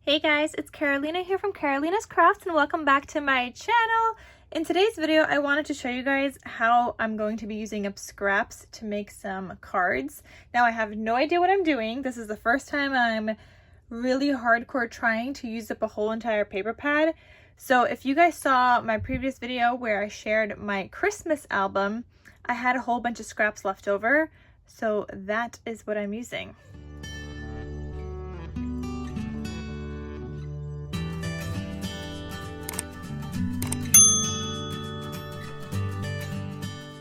Hey guys, it's Carolina here from KarolinasKrafts and welcome back to my channel. In today's video, I wanted to show you guys how I'm going to be using up scraps to make some cards. Now, I have no idea what I'm doing. This is the first time I'm really hardcore trying to use up a whole entire paper pad. So if you guys saw my previous video where I shared my Christmas album, I had a whole bunch of scraps left over. So that is what I'm using.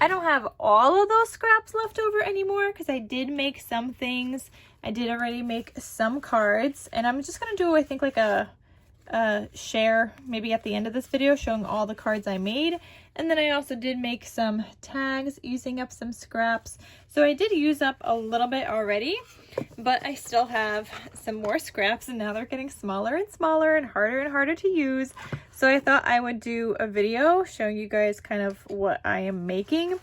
I don't have all of those scraps left over anymore because I did make some things. I did already make some cards, and I'm just gonna do, I think, like a share maybe at the end of this video showing all the cards I made. And then I also did make some tags using up some scraps. So I did use up a little bit already, but I still have some more scraps, and now they're getting smaller and smaller and harder to use. So I thought I would do a video showing you guys kind of what I am making.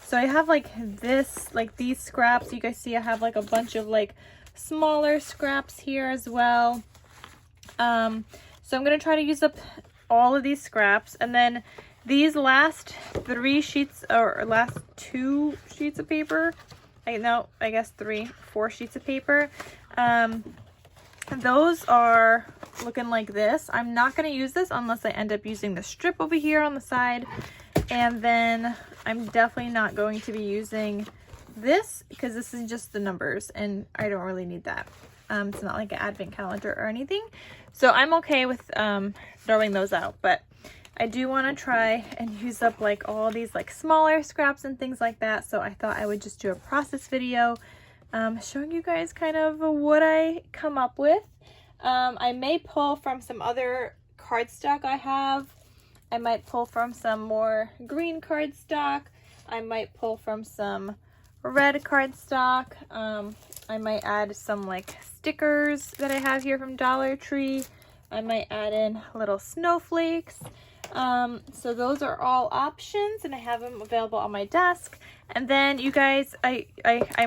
So I have like this, like these scraps. You guys see I have like a bunch of like smaller scraps here as well. So I'm going to try to use up all of these scraps, and then these last 3 sheets or last 2 sheets of paper, I guess 4 sheets of paper, those are looking like this. I'm not going to use this unless I end up using the strip over here on the side, and then I'm definitely not going to be using this because this is just the numbers and I don't really need that. It's not like an advent calendar or anything, so I'm okay with throwing those out, but I do want to try and use up like all these like smaller scraps and things like that. So I thought I would just do a process video showing you guys kind of what I come up with. I may pull from some other cardstock I have. I might pull from some more green cardstock. I might pull from some red cardstock. I might add some like stickers that I have here from Dollar Tree. I might add in little snowflakes. So those are all options, and I have them available on my desk. And then you guys, I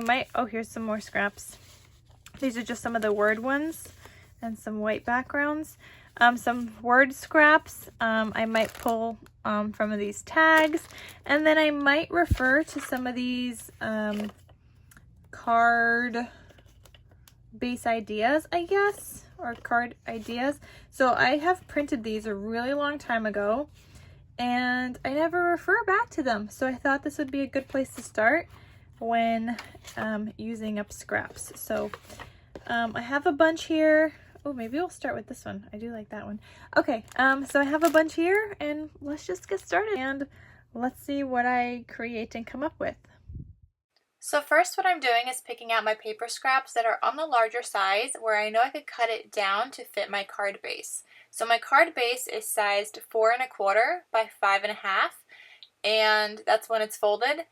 might, oh, here's some more scraps. These are just some of the word ones and some white backgrounds. Some word scraps. I might pull from these tags, and then I might refer to some of these card base ideas, I guess, or card ideas. So I have printed these a really long time ago, and I never refer back to them. So I thought this would be a good place to start when using up scraps. So I have a bunch here. Oh, maybe we'll start with this one. I do like that one. Okay, so I have a bunch here, and let's just get started and let's see what I create and come up with. So first what I'm doing is picking out my paper scraps that are on the larger size where I know I could cut it down to fit my card base. So my card base is sized 4 1/4 by 5 1/2, and that's when it's folded.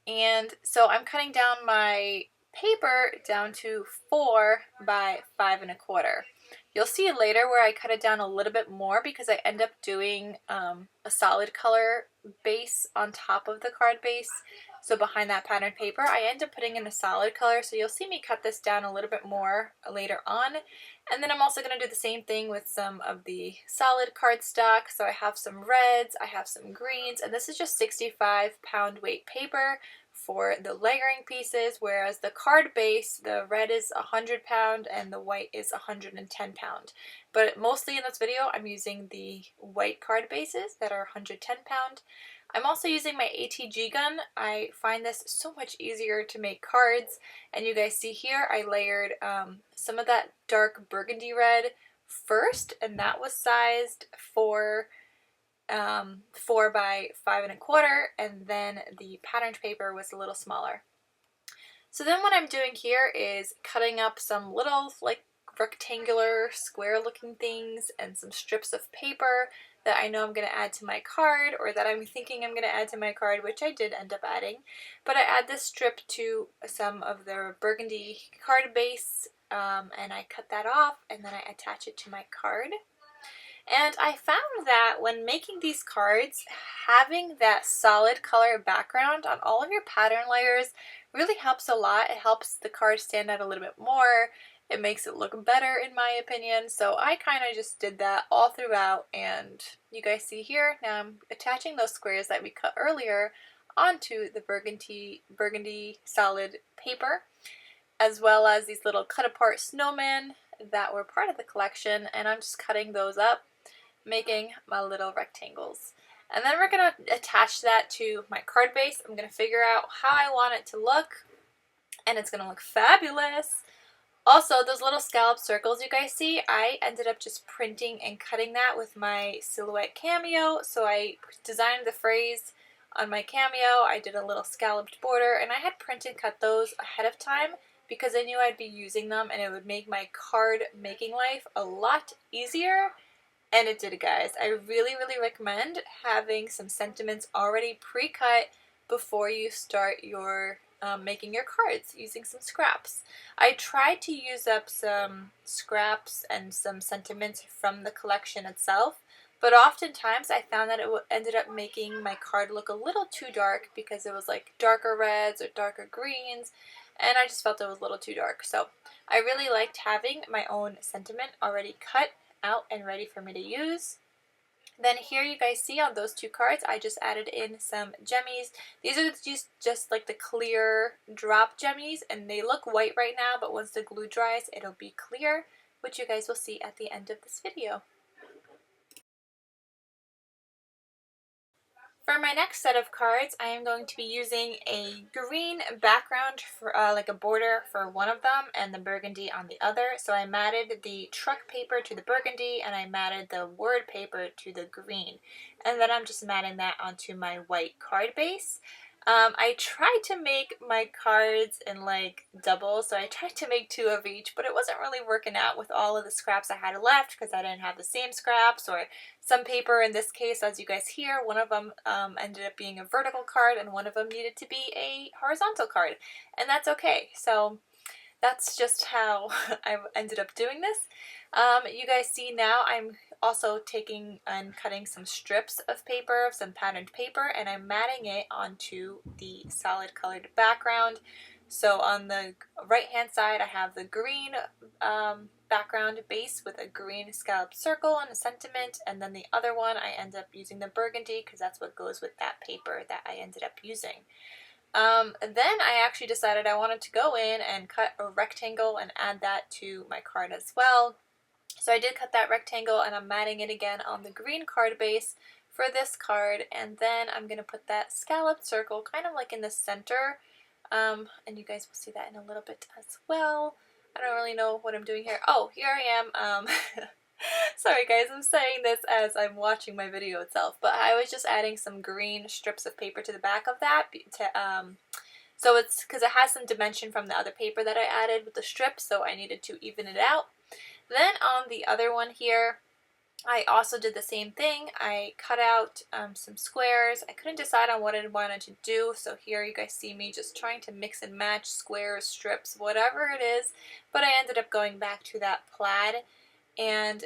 And so I'm cutting down my paper down to 4 by 5 1/4. You'll see later where I cut it down a little bit more because I end up doing a solid color base on top of the card base. So behind that pattern paper, I end up putting in a solid color. So you'll see me cut this down a little bit more later on. And then I'm also going to do the same thing with some of the solid cardstock. So I have some reds, I have some greens, and this is just 65-pound weight paper for the layering pieces, whereas the card base, the red is 100-pound and the white is 110-pound. But mostly in this video, I'm using the white card bases that are 110-pound. I'm also using my ATG gun. I find this so much easier to make cards, and you guys see here I layered some of that dark burgundy red first, and that was sized for 4 by 5 1/4, and then the patterned paper was a little smaller. So then what I'm doing here is cutting up some little like rectangular square looking things and some strips of paper that I know I'm going to add to my card, or that I'm thinking I'm going to add to my card, which I did end up adding. But I add this strip to some of the burgundy card base, and I cut that off, and then I attach it to my card. And I found that when making these cards, having that solid color background on all of your pattern layers really helps a lot. It helps the card stand out a little bit more, It makes it look better in my opinion. So I kind of just did that all throughout, and you guys see here, now I'm attaching those squares that we cut earlier onto the burgundy solid paper, as well as these little cut apart snowmen that were part of the collection, and I'm just cutting those up, making my little rectangles. And then we're going to attach that to my card base. I'm going to figure out how I want it to look, and it's going to look fabulous. Also, those little scallop circles you guys see, I ended up just printing and cutting that with my Silhouette Cameo. So I designed the phrase on my Cameo, I did a little scalloped border, and I had print and cut those ahead of time because I knew I'd be using them and it would make my card making life a lot easier. And it did, guys. I really, really recommend having some sentiments already pre-cut before you start your making your cards using some scraps. I tried to use up some scraps and some sentiments from the collection itself, but oftentimes I found that it ended up making my card look a little too dark because it was like darker reds or darker greens, and I just felt it was a little too dark. So I really liked having my own sentiment already cut out and ready for me to use. Then here you guys see on those two cards, I just added in some jemmies. These are just like the clear drop jemmies, and they look white right now, but once the glue dries, it'll be clear, which you guys will see at the end of this video. For my next set of cards, I am going to be using a green background for like a border for one of them and the burgundy on the other. So I matted the truck paper to the burgundy and I matted the word paper to the green. And then I'm just matting that onto my white card base. I tried to make my cards in like doubles, so I tried to make 2 of each, but it wasn't really working out with all of the scraps I had left because I didn't have the same scraps or some paper. In this case, as you guys hear, one of them ended up being a vertical card and one of them needed to be a horizontal card, and that's okay. So that's just how I ended up doing this. You guys see now I'm also taking and cutting some strips of paper, some patterned paper, and I'm matting it onto the solid colored background. So on the right hand side I have the green background base with a green scalloped circle and a sentiment, and then the other one I end up using the burgundy because that's what goes with that paper that I ended up using. Then I actually decided I wanted to go in and cut a rectangle and add that to my card as well. So I did cut that rectangle and I'm matting it again on the green card base for this card, and then I'm going to put that scalloped circle kind of like in the center, and you guys will see that in a little bit as well. I don't really know what I'm doing here. Oh, here I am. Sorry guys, I'm saying this as I'm watching my video itself, but I was just adding some green strips of paper to the back of that so it's because it has some dimension from the other paper that I added with the strips, so I needed to even it out. Then on the other one here, I also did the same thing. I cut out some squares. I couldn't decide on what I wanted to do, so here you guys see me just trying to mix and match squares, strips, whatever it is, but I ended up going back to that plaid and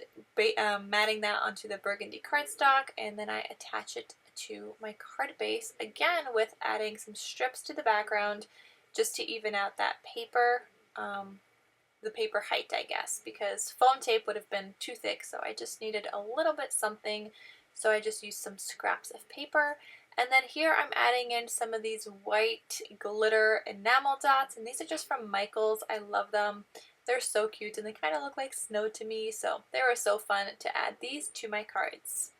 matting that onto the burgundy cardstock, and then I attach it to my card base again with adding some strips to the background just to even out that paper, the paper height I guess, because foam tape would have been too thick, so I just needed a little bit something, so I just used some scraps of paper. And then here I'm adding in some of these white glitter enamel dots, and these are just from Michaels. I love them. They're so cute and they kind of look like snow to me, so they were so fun to add these to my cards.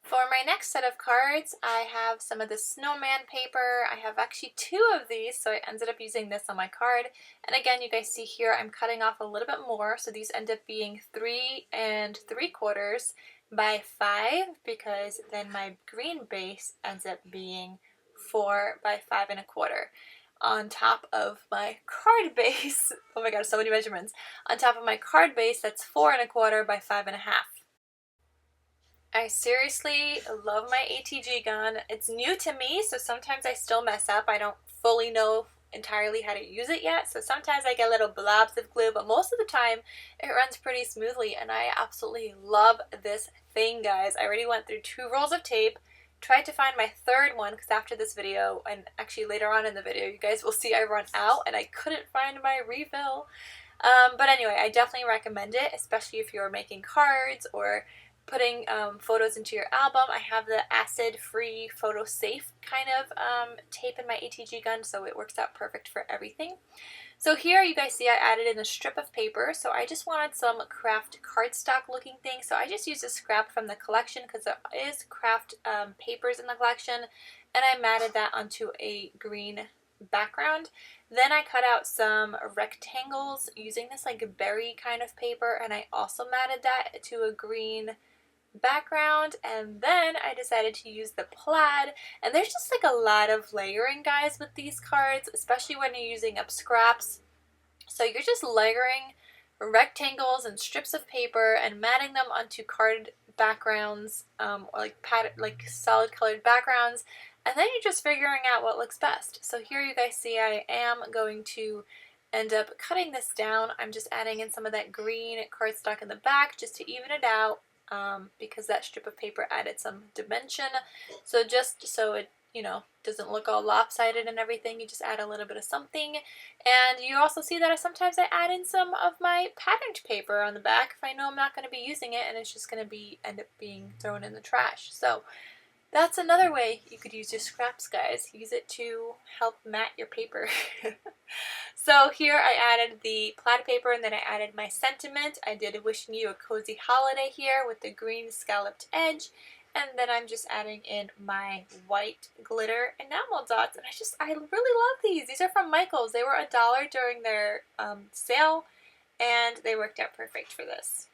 For my next set of cards, I have some of the snowman paper. I have actually 2 of these, so I ended up using this on my card. And again, you guys see here I'm cutting off a little bit more, so these end up being 3 3/4 by 5, because then my green base ends up being 4 by 5 1/4. On top of my card base, oh my god, so many measurements, on top of my card base that's 4 1/4 by 5 1/2. I seriously love my ATG gun. It's new to me, so sometimes I still mess up. I don't fully know entirely how to use it yet, so sometimes I get little blobs of glue, but most of the time it runs pretty smoothly, and I absolutely love this thing, guys. I already went through 2 rolls of tape, tried to find my third one because after this video, and actually later on in the video, you guys will see I run out and I couldn't find my refill. But anyway, I definitely recommend it, especially if you're making cards or putting photos into your album. I have the acid-free, photo-safe kind of tape in my ATG gun, so it works out perfect for everything. So here you guys see I added in a strip of paper, so I just wanted some craft cardstock looking thing, so I just used a scrap from the collection because there is craft papers in the collection, and I matted that onto a green background. Then I cut out some rectangles using this like berry kind of paper, and I also matted that to a green background. And then I decided to use the plaid, and there's just like a lot of layering, guys, with these cards, especially when you're using up scraps. So you're just layering rectangles and strips of paper and matting them onto card backgrounds, or like solid colored backgrounds, and then you're just figuring out what looks best. So here you guys see I am going to end up cutting this down. I'm just adding in some of that green cardstock in the back just to even it out, because that strip of paper added some dimension. So just so it, you know, doesn't look all lopsided and everything, you just add a little bit of something. And you also see that sometimes I add in some of my patterned paper on the back if I know I'm not going to be using it and it's just going to end up being thrown in the trash. So that's another way you could use your scraps, guys. Use it to help mat your paper. So here I added the plaid paper, and then I added my sentiment. I did wishing you a cozy holiday here with the green scalloped edge. And then I'm just adding in my white glitter enamel dots. And I really love these. These are from Michaels. They were $1 during their sale, and they worked out perfect for this.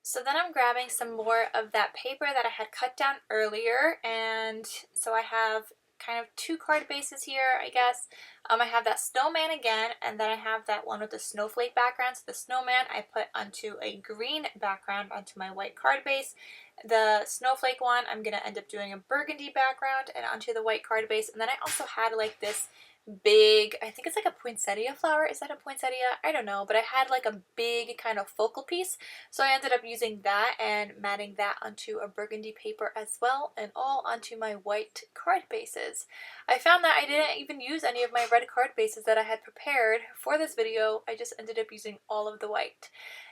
So then I'm grabbing some more of that paper that I had cut down earlier, and so I have kind of two card bases here, I guess. I have that snowman again, and then I have that one with the snowflake background. So the snowman I put onto a green background onto my white card base. The snowflake one I'm going to end up doing a burgundy background and onto the white card base. And then I also had like this big, I think it's like a poinsettia flower. Is that a poinsettia? I don't know, but I had like a big kind of focal piece, so I ended up using that and matting that onto a burgundy paper as well, and all onto my white card bases. I found that I didn't even use any of my red card bases that I had prepared for this video. I just ended up using all of the white.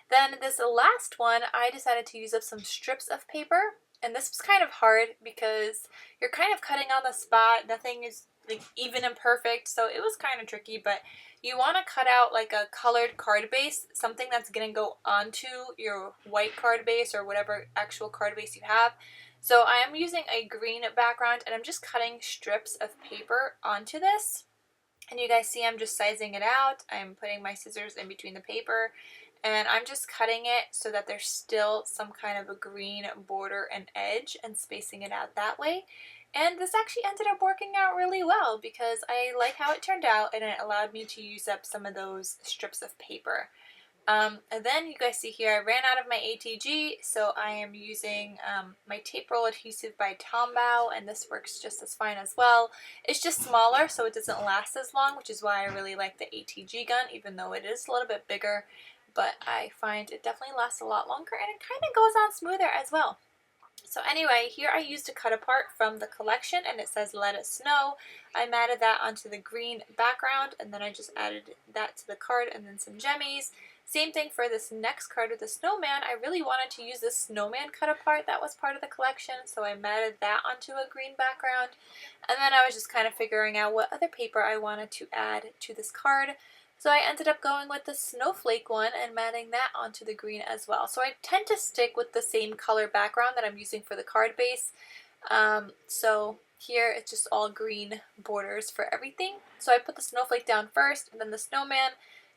Then this last one, I decided to use up some strips of paper, and this was kind of hard because you're kind of cutting on the spot. Nothing is like even and perfect, so it was kind of tricky, but you want to cut out like a colored card base, something that's going to go onto your white card base or whatever actual card base you have. So I am using a green background, and I'm just cutting strips of paper onto this, and you guys see I'm just sizing it out. I'm putting my scissors in between the paper, and I'm just cutting it so that there's still some kind of a green border and edge, and spacing it out that way. And this actually ended up working out really well because I like how it turned out, and it allowed me to use up some of those strips of paper. And then you guys see here I ran out of my ATG, so I am using my tape roll adhesive by Tombow, and this works just as fine as well. It's just smaller, so it doesn't last as long, which is why I really like the ATG gun, even though it is a little bit bigger. But I find it definitely lasts a lot longer, and it kind of goes on smoother as well. So anyway, here I used a cut apart from the collection, and it says Let It Snow. I matted that onto the green background, and then I just added that to the card and then some jemmies. Same thing for this next card with the snowman. I really wanted to use this snowman cut apart that was part of the collection, so I matted that onto a green background. And then I was just kind of figuring out what other paper I wanted to add to this card. So I ended up going with the snowflake one and matting that onto the green as well. So I tend to stick with the same color background that I'm using for the card base. So here it's just all green borders for everything. So I put the snowflake down first, and then the snowman,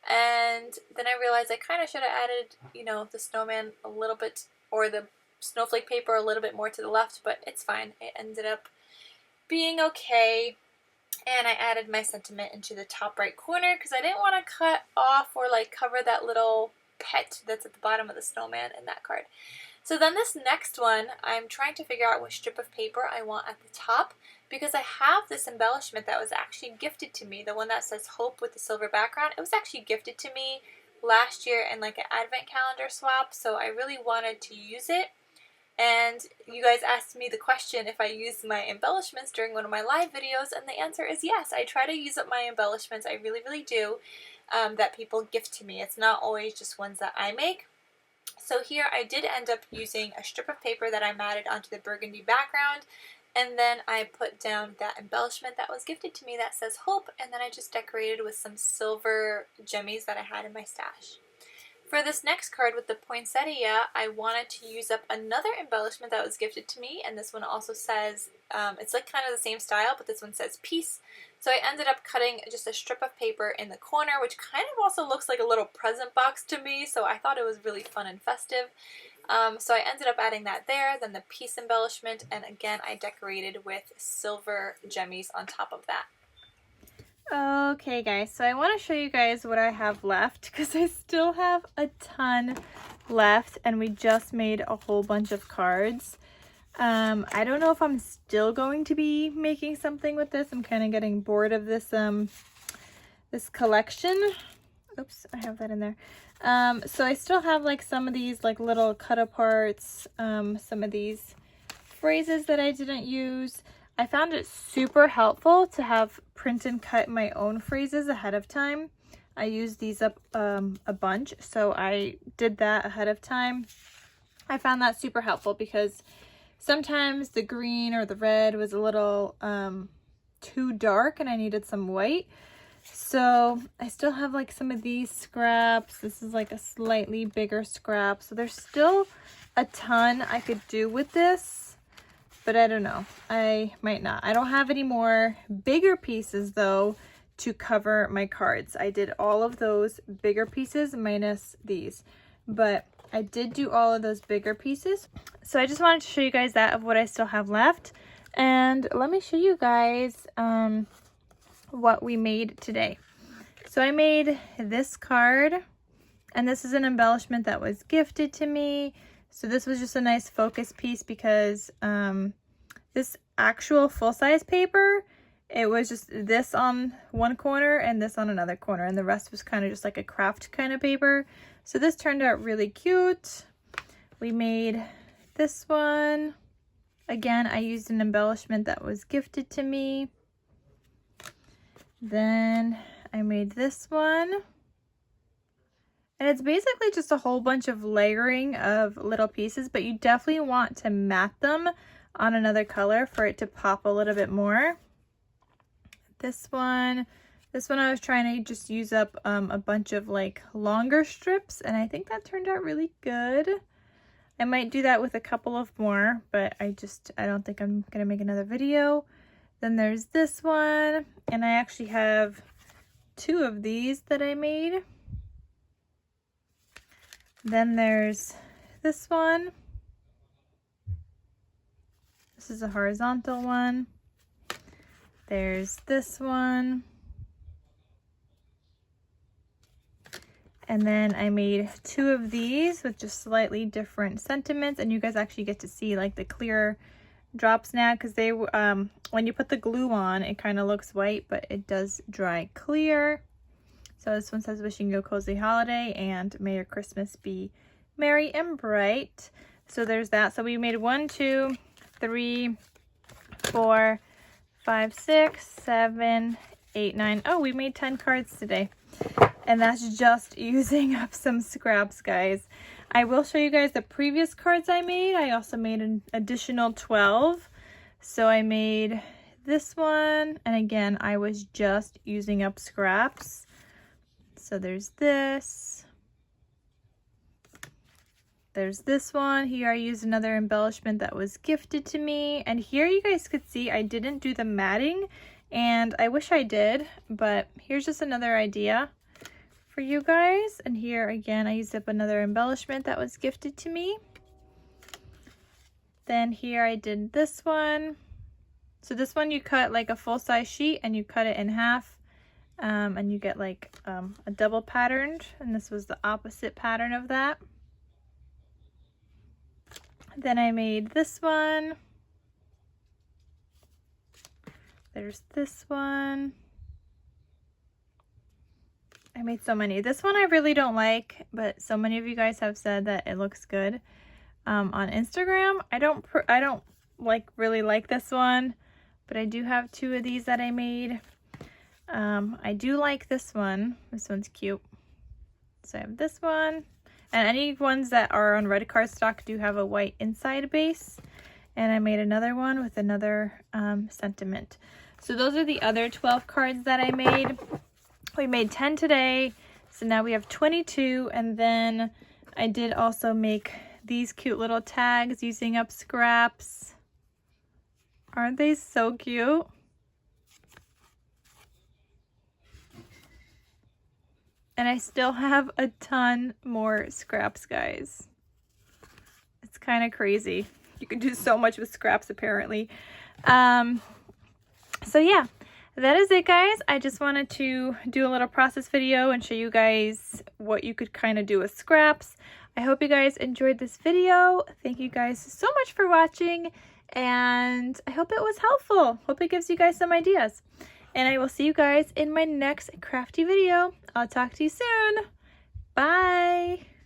and then I realized I kind of should have added, you know, the snowman a little bit, or the snowflake paper a little bit more to the left, but it's fine. It ended up being okay. And I added my sentiment into the top right corner because I didn't want to cut off or like cover that little pet that's at the bottom of the snowman in that card. So then this next one, I'm trying to figure out what strip of paper I want at the top, because I have this embellishment that was actually gifted to me, the one that says Hope with the silver background. It was actually gifted to me last year in like an advent calendar swap, so I really wanted to use it. And you guys asked me the question if I used my embellishments during one of my live videos, and the answer is yes. I try to use up my embellishments, I really, really do, that people gift to me. It's not always just ones that I make. So here I did end up using a strip of paper that I matted onto the burgundy background, and then I put down that embellishment that was gifted to me that says hope, and then I just decorated with some silver gemmies that I had in my stash. For this next card with the poinsettia, I wanted to use up another embellishment that was gifted to me, and this one also says, it's like kind of the same style, but this one says peace. So I ended up cutting just a strip of paper in the corner, which kind of also looks like a little present box to me, so I thought it was really fun and festive. So I ended up adding that there, then the peace embellishment, and again I decorated with silver gemmies on top of that. Okay guys, so I want to show you guys what I have left because I still have a ton left and we just made a whole bunch of cards. I don't know if I'm still going to be making something with this. I'm kind of getting bored of this this collection. Oops, I have that in there. So I still have like some of these like little cut aparts, some of these phrases that I didn't use. I found it super helpful to have print and cut my own phrases ahead of time. I used these up a bunch, so I did that ahead of time. I found that super helpful because sometimes the green or the red was a little too dark and I needed some white. So I still have like some of these scraps. This is like a slightly bigger scrap. So there's still a ton I could do with this. But I don't know, I might not. I don't have any more bigger pieces though to cover my cards. I did all of those bigger pieces minus these, but I did do all of those bigger pieces. So I just wanted to show you guys that of what I still have left. And let me show you guys what we made today. So I made this card, and this is an embellishment that was gifted to me. So this was just a nice focus piece because this actual full-size paper, it was just this on one corner and this on another corner, and the rest was kind of just like a craft kind of paper. So this turned out really cute. We made this one. Again, I used an embellishment that was gifted to me. Then I made this one. And it's basically just a whole bunch of layering of little pieces, but you definitely want to mat them on another color for it to pop a little bit more. This one I was trying to just use up a bunch of like longer strips, and I think that turned out really good. I might do that with a couple of more, but I don't think I'm gonna make another video. Then there's this one, and I actually have two of these that I made. Then there's this one. This is a horizontal one. There's this one. And then I made two of these with just slightly different sentiments, and you guys actually get to see like the clear drops now because they when you put the glue on, it kind of looks white, but it does dry clear. So this one says, wishing you a cozy holiday and may your Christmas be merry and bright. So there's that. So we made 1, 2, 3, 4, 5, 6, 7, 8, 9. Oh, we made 10 cards today. And that's just using up some scraps, guys. I will show you guys the previous cards I made. I also made an additional 12. So I made this one. And again, I was just using up scraps. So there's this. There's this one. Here I used another embellishment that was gifted to me. And here you guys could see I didn't do the matting, and I wish I did, but here's just another idea for you guys. And here again, I used up another embellishment that was gifted to me. Then here I did this one. So this one you cut like a full-size sheet and you cut it in half. And you get like a double patterned, and this was the opposite pattern of that. Then I made this one. There's this one. I made so many. This one I really don't like, but so many of you guys have said that it looks good. on Instagram. I don't really like this one, but I do have 2 of these that I made. I do like this one. This one's cute. So I have this one, and any ones that are on red cardstock do have a white inside base. And I made another one with another sentiment. So those are the other 12 cards that I made. We made 10 today, so now we have 22. And then I did also make these cute little tags using up scraps. Aren't they so cute? And I still have a ton more scraps, guys. It's kind of crazy. You can do so much with scraps, apparently. So yeah, that is it, guys. I just wanted to do a little process video and show you guys what you could kind of do with scraps. I hope you guys enjoyed this video. Thank you guys so much for watching, and I hope it was helpful. Hope it gives you guys some ideas. And I will see you guys in my next crafty video. I'll talk to you soon. Bye.